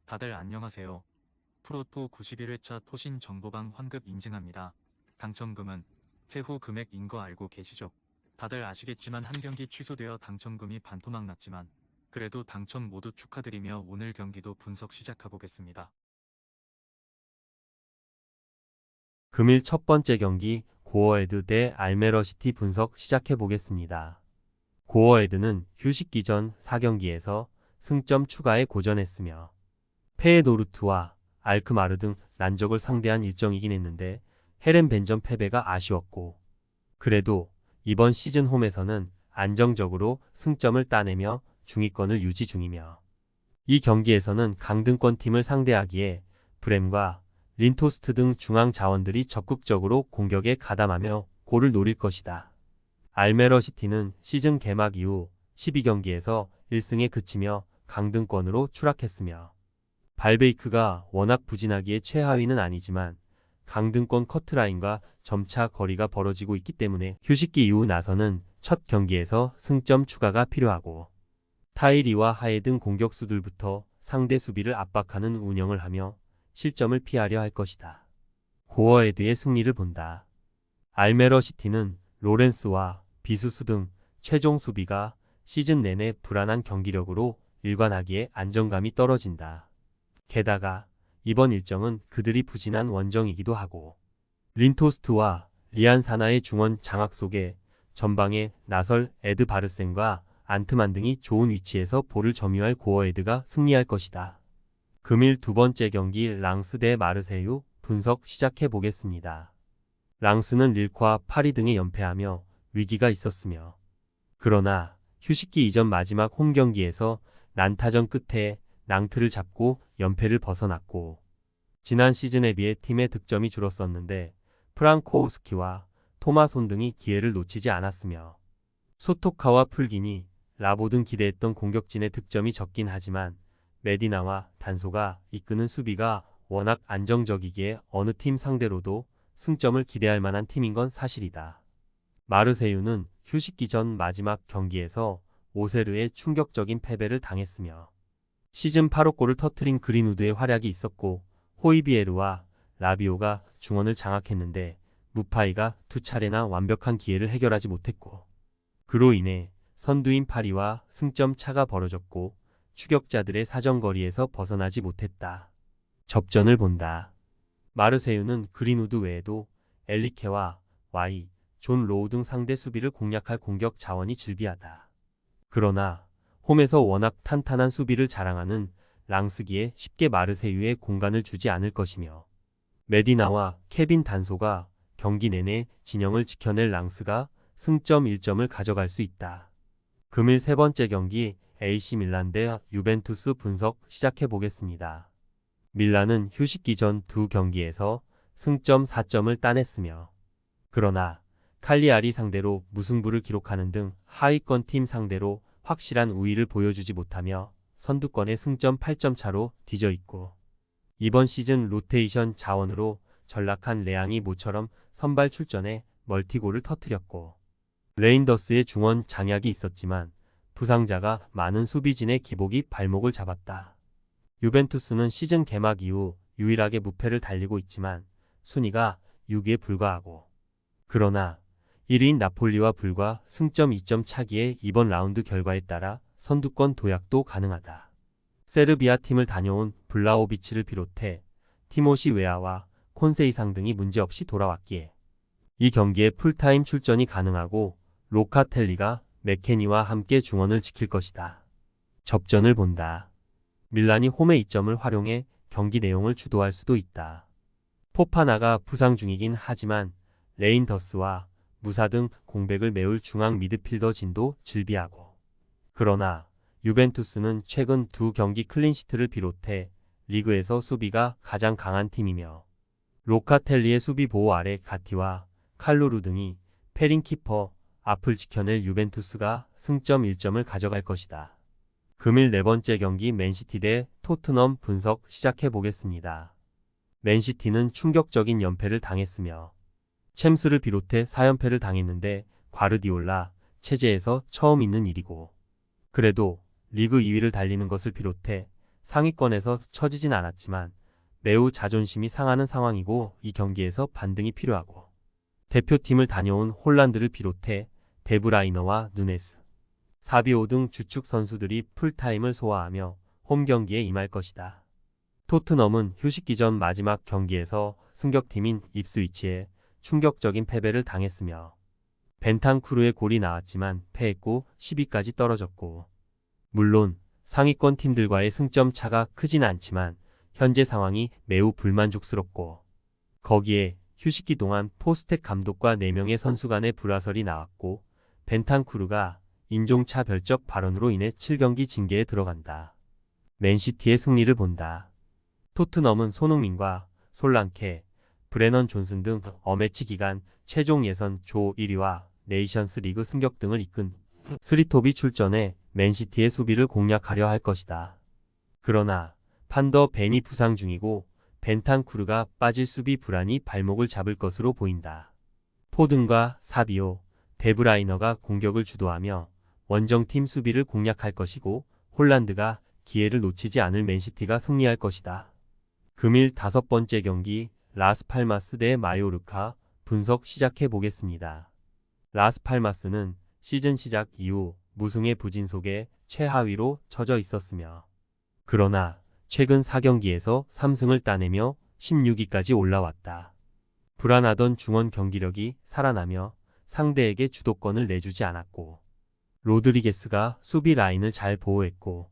다들 안녕하세요. 프로토 91회차 토신 정보방 환급 인증합니다. 당첨금은 세후 금액인 거 알고 계시죠? 다들 아시겠지만 한 경기 취소되어 당첨금이 반토막 났지만 그래도 당첨 모두 축하드리며 오늘 경기도 분석 시작해보겠습니다. 금일 첫 번째 경기 고어헤드 대 알메러시티 분석 시작해보겠습니다. 고어헤드는 휴식기 전 4경기에서 승점 추가에 고전했으며 페에노르트와 알크마르 등 난적을 상대한 일정이긴 했는데 헤렌벤전 패배가 아쉬웠고, 그래도 이번 시즌 홈에서는 안정적으로 승점을 따내며 중위권을 유지 중이며, 이 경기에서는 강등권 팀을 상대하기에 브렘과 린토스트 등 중앙 자원들이 적극적으로 공격에 가담하며 골을 노릴 것이다. 알메러시티는 시즌 개막 이후 12경기에서 1승에 그치며 강등권으로 추락했으며, 발베이크가 워낙 부진하기에 최하위는 아니지만 강등권 커트라인과 점차 거리가 벌어지고 있기 때문에 휴식기 이후 나서는 첫 경기에서 승점 추가가 필요하고, 타이리와 하에 등 공격수들부터 상대 수비를 압박하는 운영을 하며 실점을 피하려 할 것이다. 고어헤드의 승리를 본다. 알메러시티는 로렌스와 비수수 등 최종 수비가 시즌 내내 불안한 경기력으로 일관하기에 안정감이 떨어진다. 게다가 이번 일정은 그들이 부진한 원정이기도 하고, 린토스트와 리안 사나의 중원 장악 속에 전방에 나설 에드 바르센과 안트만 등이 좋은 위치에서 볼을 점유할 고어헤드가 승리할 것이다. 금일 두 번째 경기 랑스 대 마르세유 분석 시작해보겠습니다. 랑스는 릴과 파리 등에 연패하며 위기가 있었으며, 그러나 휴식기 이전 마지막 홈 경기에서 난타전 끝에 낭트를 잡고 연패를 벗어났고, 지난 시즌에 비해 팀의 득점이 줄었었는데 프랑코우스키와 토마손 등이 기회를 놓치지 않았으며, 소토카와 풀기니, 라보 등 기대했던 공격진의 득점이 적긴 하지만 메디나와 단소가 이끄는 수비가 워낙 안정적이기에 어느 팀 상대로도 승점을 기대할 만한 팀인 건 사실이다. 마르세유는 휴식기 전 마지막 경기에서 오세르의 충격적인 패배를 당했으며, 시즌 8호 골을 터뜨린 그린우드의 활약이 있었고, 호이비에르와 라비오가 중원을 장악했는데 무파이가 두 차례나 완벽한 기회를 해결하지 못했고, 그로 인해 선두인 파리와 승점 차가 벌어졌고 추격자들의 사정거리에서 벗어나지 못했다. 접전을 본다. 마르세유는 그린우드 외에도 엘리케와 와이, 존 로우 등 상대 수비를 공략할 공격 자원이 즐비하다. 그러나 홈에서 워낙 탄탄한 수비를 자랑하는 랑스기에 쉽게 마르세유에 공간을 주지 않을 것이며, 메디나와 케빈 단소가 경기 내내 진영을 지켜낼 랑스가 승점 1점을 가져갈 수 있다. 금일 세 번째 경기 AC 밀란 대 유벤투스 분석 시작해보겠습니다. 밀란은 휴식기 전 두 경기에서 승점 4점을 따냈으며, 그러나 칼리아리 상대로 무승부를 기록하는 등 하위권 팀 상대로 확실한 우위를 보여주지 못하며 선두권의 승점 8점 차로 뒤져있고, 이번 시즌 로테이션 자원으로 전락한 레앙이 모처럼 선발 출전해 멀티골을 터뜨렸고, 레인더스의 중원 장약이 있었지만 부상자가 많은 수비진의 기복이 발목을 잡았다. 유벤투스는 시즌 개막 이후 유일하게 무패를 달리고 있지만 순위가 6위에 불과하고, 그러나 1위인 나폴리와 불과 승점 2점 차기에 이번 라운드 결과에 따라 선두권 도약도 가능하다. 세르비아 팀을 다녀온 블라호비치를 비롯해 티모시 웨아와 콘세이상 등이 문제없이 돌아왔기에 이 경기에 풀타임 출전이 가능하고 로카텔리가 맥케니와 함께 중원을 지킬 것이다. 접전을 본다. 밀란이 홈의 이점을 활용해 경기 내용을 주도할 수도 있다. 포파나가 부상 중이긴 하지만 레인더스와 무사 등 공백을 메울 중앙 미드필더 진도 즐비하고, 그러나 유벤투스는 최근 두 경기 클린시트를 비롯해 리그에서 수비가 가장 강한 팀이며, 로카텔리의 수비 보호 아래 가티와 칼루루 등이 페린 키퍼 앞을 지켜낼 유벤투스가 승점 1점을 가져갈 것이다. 금일 네 번째 경기 맨시티 대 토트넘 분석 시작해보겠습니다. 맨시티는 충격적인 연패를 당했으며 챔스를 비롯해 4연패를 당했는데 과르디올라 체제에서 처음 있는 일이고, 그래도 리그 2위를 달리는 것을 비롯해 상위권에서 처지진 않았지만 매우 자존심이 상하는 상황이고 이 경기에서 반등이 필요하고 대표팀을 다녀온 홀란드를 비롯해 데브라이너와 누네스, 사비오 등 주축 선수들이 풀타임을 소화하며 홈 경기에 임할 것이다. 토트넘은 휴식기 전 마지막 경기에서 승격팀인 입스위치에 충격적인 패배를 당했으며 벤탄쿠르의 골이 나왔지만 패했고 10위까지 떨어졌고 물론 상위권 팀들과의 승점 차가 크진 않지만 현재 상황이 매우 불만족스럽고 거기에 휴식기 동안 포스텍 감독과 4명의 선수 간의 불화설이 나왔고 벤탄쿠르가 인종차별적 발언으로 인해 7경기 징계에 들어간다. 맨시티의 승리를 본다. 토트넘은 손흥민과 솔랑케, 브레넌 존슨 등 어매치 기간 최종 예선 조 1위와 네이션스 리그 승격 등을 이끈 스리톱이 출전해 맨시티의 수비를 공략하려 할 것이다. 그러나 판더 벤이 부상 중이고 벤탄쿠르가 빠질 수비 불안이 발목을 잡을 것으로 보인다. 포든과 사비오, 데브라이너가 공격을 주도하며 원정팀 수비를 공략할 것이고 홀란드가 기회를 놓치지 않을 맨시티가 승리할 것이다. 금일 5번째 경기 라스팔마스 대 마요르카 분석 시작해 보겠습니다. 라스팔마스는 시즌 시작 이후 무승의 부진 속에 최하위로 처져 있었으며 그러나 최근 4경기에서 3승을 따내며 16위까지 올라왔다. 불안하던 중원 경기력이 살아나며 상대에게 주도권을 내주지 않았고 로드리게스가 수비 라인을 잘 보호했고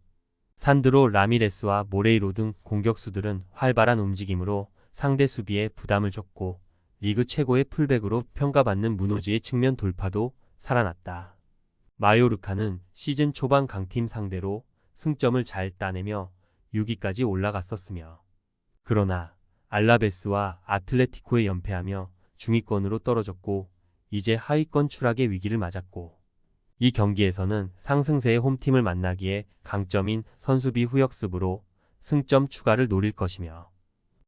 산드로 라미레스와 모레이로 등 공격수들은 활발한 움직임으로 상대 수비에 부담을 줬고 리그 최고의 풀백으로 평가받는 문호지의 측면 돌파도 살아났다. 마요르카는 시즌 초반 강팀 상대로 승점을 잘 따내며 6위까지 올라갔었으며 그러나 알라베스와 아틀레티코에 연패하며 중위권으로 떨어졌고 이제 하위권 추락의 위기를 맞았고 이 경기에서는 상승세의 홈팀을 만나기에 강점인 선수비 후역습으로 승점 추가를 노릴 것이며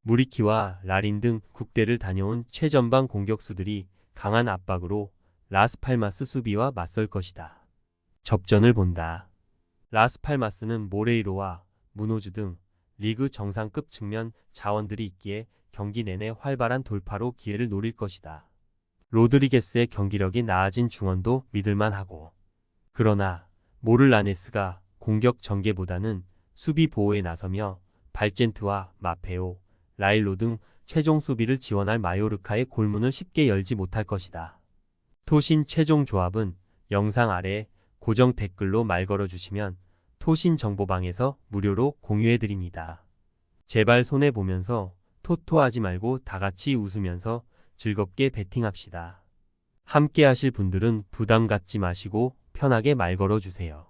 무리키와 라린 등 국대를 다녀온 최전방 공격수들이 강한 압박으로 라스팔마스 수비와 맞설 것이다. 접전을 본다. 라스팔마스는 모레이로와 무노즈 등 리그 정상급 측면 자원들이 있기에 경기 내내 활발한 돌파로 기회를 노릴 것이다. 로드리게스의 경기력이 나아진 중원도 믿을만하고 그러나 모를라네스가 공격 전개보다는 수비 보호에 나서며 발젠트와 마페오, 라일로 등 최종 수비를 지원할 마요르카의 골문을 쉽게 열지 못할 것이다. 토신 최종 조합은 영상 아래 고정 댓글로 말 걸어주시면 토신 정보방에서 무료로 공유해드립니다. 제발 손해보면서 토토하지 말고 다같이 웃으면서 즐겁게 베팅합시다. 함께 하실 분들은 부담 갖지 마시고 편하게 말 걸어주세요.